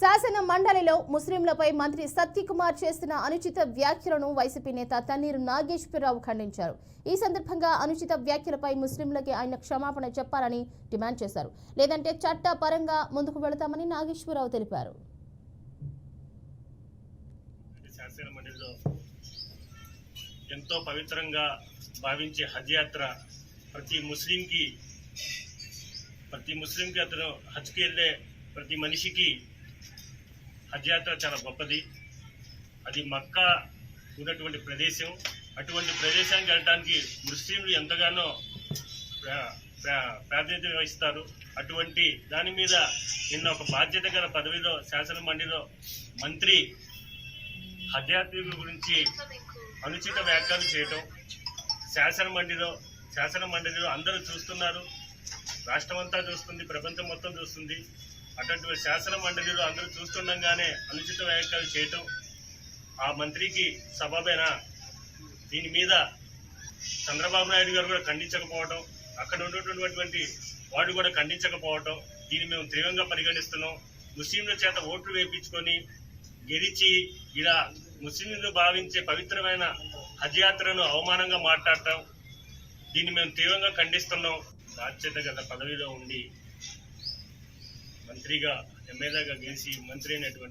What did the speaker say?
శాసన మండలిలో ముస్లింలపై మంత్రి సత్యకుమార్ చేస్తున్న అనుచిత వ్యాఖ్యలను వైసీపీ నేత తన్నీరు నాగేశ్వరరావు ఖండించారు. ఈ సందర్భంగా అనుచిత వ్యాఖ్యలపై ముస్లింలకి ఆయన క్షమాపణ చెప్పాలని డిమాండ్ చేశారు. లేదంటే చట్టపరంగా ముందుకు వెళతామని నాగేశ్వరరావు తెలిపారు. శాసన మండలిలో ఎంతో పవిత్రంగా భావించే హజ్ యాత్ర ప్రతి ముస్లింకి అతను హజ్కి వెళ్ళే ప్రతి మనిషికి హజ్ యాత్ర చాలా గొప్పది. అది మక్కా ఉన్నటువంటి ప్రదేశం. అటువంటి ప్రదేశానికి వెళ్ళడానికి ముస్లింలు ఎంతగానో ప్రాధాన్యత వహిస్తారు. అటువంటి దాని మీద నిన్న ఒక బాధ్యత గల పదవిలో శాసన మండలిలో మంత్రి హజ్ యాత్రికుల గురించి అనుచిత వ్యాఖ్యలు చేయటం శాసన మండలిలో అందరూ చూస్తున్నారు. రాష్ట్రమంతా చూస్తుంది, ప్రపంచం మొత్తం చూస్తుంది. అటువంటి శాసన మండలిలో అందరూ చూస్తుండగానే అనుచిత వ్యాఖ్యలు చేయటం ఆ మంత్రికి సబబేనా? దీని మీద చంద్రబాబు నాయుడు గారు కూడా ఖండించకపోవటం, అక్కడ ఉన్నటువంటి వాడు కూడా ఖండించకపోవటం, దీన్ని మేము తీవ్రంగా పరిగణిస్తున్నాం. ముస్లింల చేత ఓట్లు వేయించుకొని గెలిచి ఇలా ముస్లింలు భావించే పవిత్రమైన హజ్ యాత్రను అవమానంగా మాట్లాడటం, దీన్ని మేము తీవ్రంగా ఖండిస్తున్నాం. బాధ్యత గల పదవిలో ఉండి మంత్రిగా ఎమ్మెల్యేగా గెలిచి మంత్రి అయినటువంటి